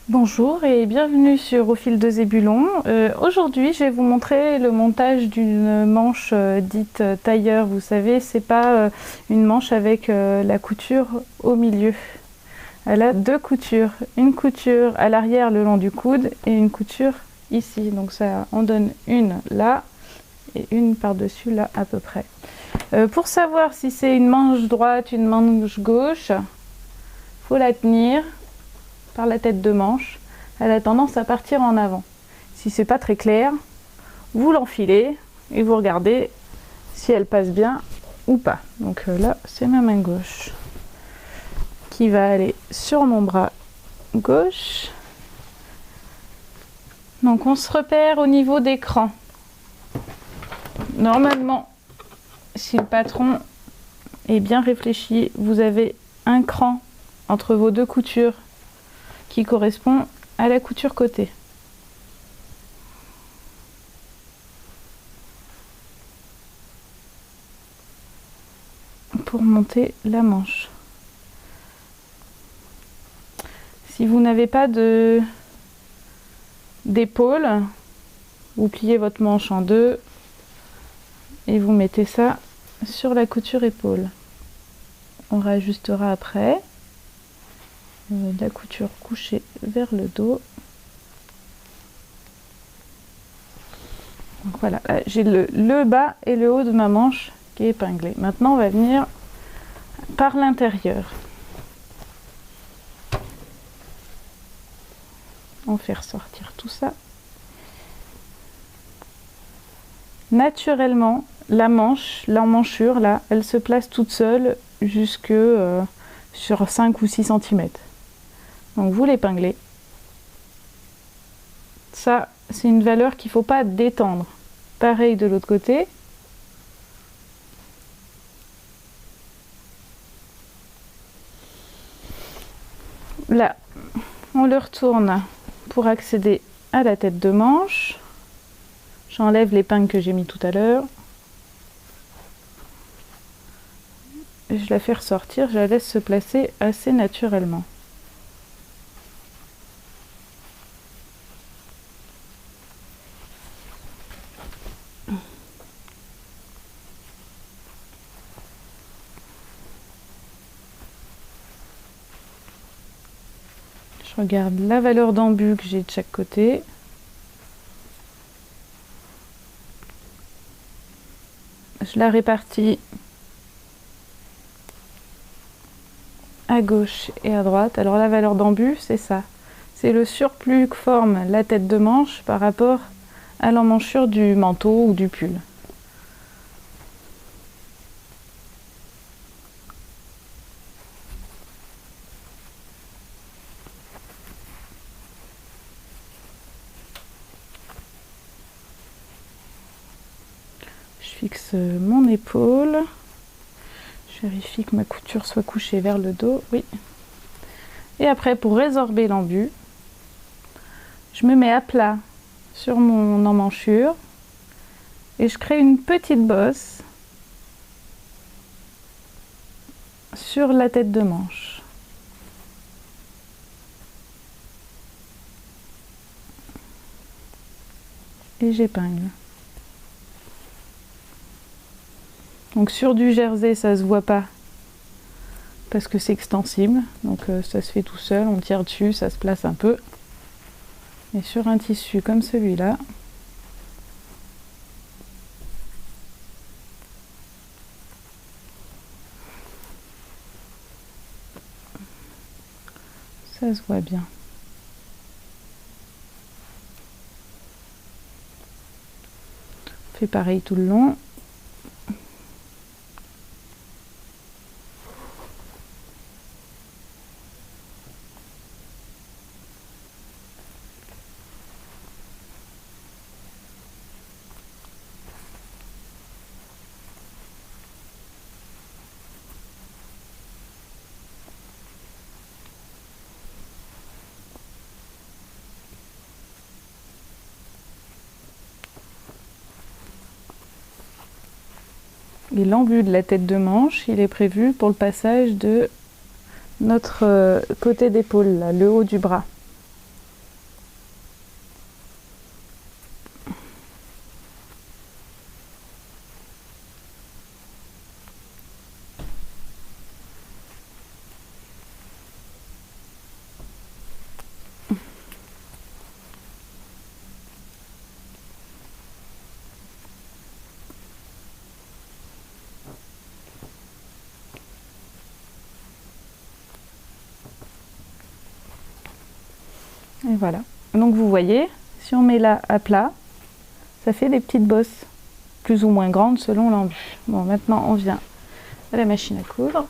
Bonjour et bienvenue sur Au fil de Zébulon. Aujourd'hui, je vais vous montrer le montage d'une manche dite tailleur. Vous savez, c'est pas une manche avec la couture au milieu. Elle a deux coutures. Une couture à l'arrière le long du coude et une couture ici. Donc ça en donne une là et une par-dessus là à peu près. Pour savoir si c'est une manche droite, une manche gauche, faut la tenir par la tête de manche. Elle a tendance à partir en avant. Si c'est pas très clair, vous l'enfilez et vous regardez si elle passe bien ou pas. Donc là, c'est ma main gauche qui va aller sur mon bras gauche. Donc on se repère au niveau des crans. Normalement, si le patron est bien réfléchi, vous avez un cran entre vos deux coutures qui correspond à la couture côté. Pour monter la manche. Si vous n'avez pas d'épaule, vous pliez votre manche en deux et vous mettez ça sur la couture épaule. On réajustera après. La couture couchée vers le dos. Donc voilà, j'ai le bas et le haut de ma manche qui est épinglé. Maintenant, on va venir par l'intérieur. On fait ressortir tout ça. Naturellement, la manche, l'emmanchure, là, elle se place toute seule jusque sur 5 ou 6 cm. Donc vous l'épinglez. Ça, c'est une valeur qu'il ne faut pas détendre. Pareil de l'autre côté. Là, on le retourne pour accéder à la tête de manche. J'enlève l'épingle que j'ai mis tout à l'heure. Je la fais ressortir, je la laisse se placer assez naturellement. Je regarde la valeur d'embu que j'ai de chaque côté. Je la répartis à gauche et à droite. Alors la valeur d'embu, c'est ça. C'est le surplus que forme la tête de manche par rapport à l'emmanchure du manteau ou du pull. Je fixe mon épaule. Je vérifie que ma couture soit couchée vers le dos. Oui. Et après, pour résorber l'embu, je me mets à plat sur mon emmanchure et je crée une petite bosse sur la tête de manche. Et j'épingle. Donc sur du jersey, ça se voit pas parce que c'est extensible, donc ça se fait tout seul, on tire dessus, ça se place un peu. Et sur un tissu comme celui-là, ça se voit bien. On fait pareil tout le long. Et l'embu de la tête de manche, il est prévu pour le passage de notre côté d'épaule, le haut du bras. Et voilà. Donc vous voyez, si on met là à plat, ça fait des petites bosses, plus ou moins grandes selon l'envie. Bon, maintenant on vient à la machine à coudre.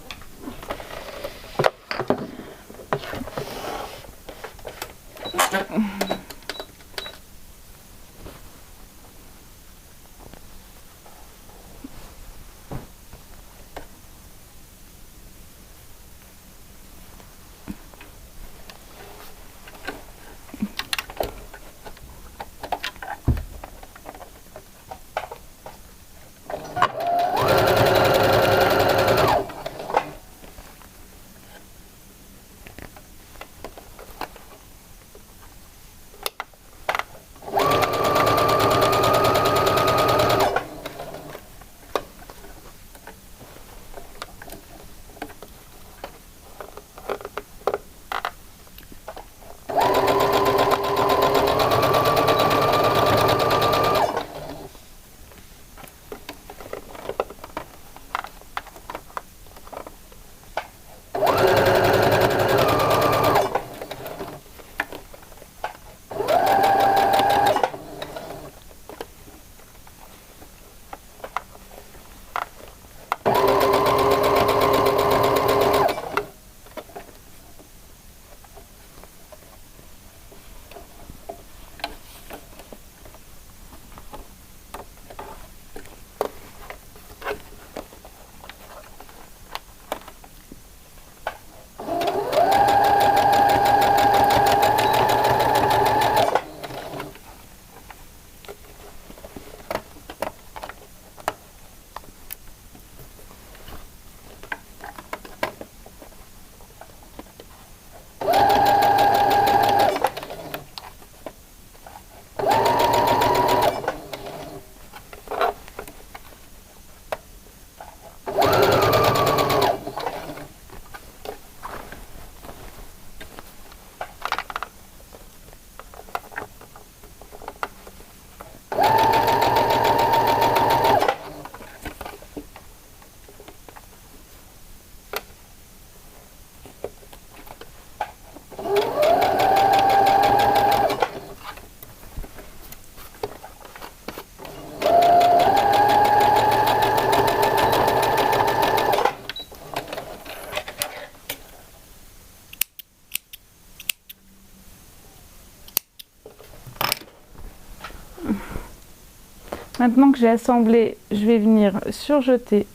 Maintenant que j'ai assemblé, je vais venir surjeter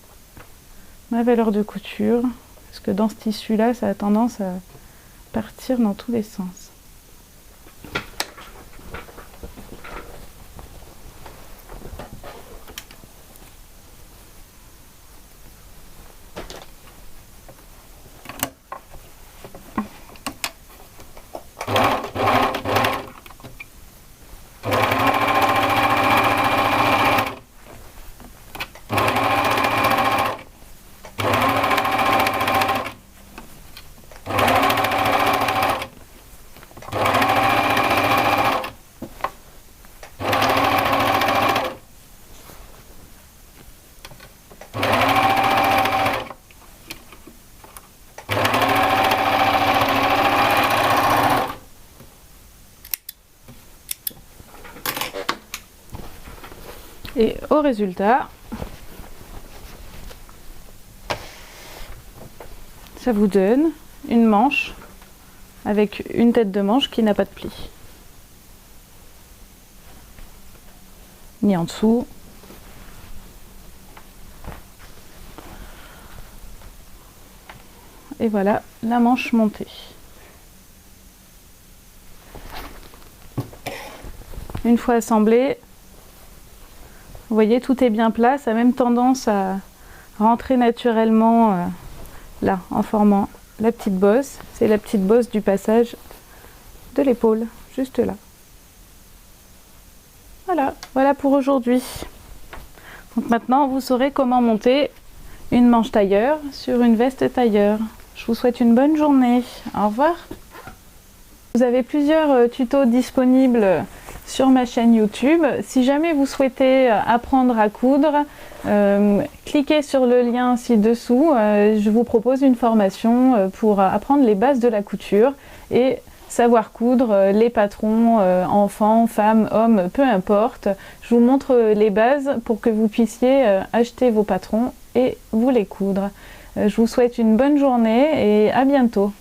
ma valeur de couture, parce que dans ce tissu-là, ça a tendance à partir dans tous les sens. Et au résultat, ça vous donne une manche avec une tête de manche qui n'a pas de pli. Ni en dessous. Et voilà la manche montée. Une fois assemblée, vous voyez, tout est bien plat, ça a même tendance à rentrer naturellement là, en formant la petite bosse. C'est la petite bosse du passage de l'épaule, juste là. Voilà, voilà pour aujourd'hui. Donc maintenant, vous saurez comment monter une manche tailleur sur une veste tailleur. Je vous souhaite une bonne journée. Au revoir. Vous avez plusieurs tutos disponibles sur ma chaîne YouTube. Si jamais vous souhaitez apprendre à coudre, cliquez sur le lien ci-dessous. Je vous propose une formation pour apprendre les bases de la couture et savoir coudre, les patrons, enfants, femmes, hommes, peu importe. Je vous montre les bases pour que vous puissiez acheter vos patrons et vous les coudre. Je vous souhaite une bonne journée et à bientôt.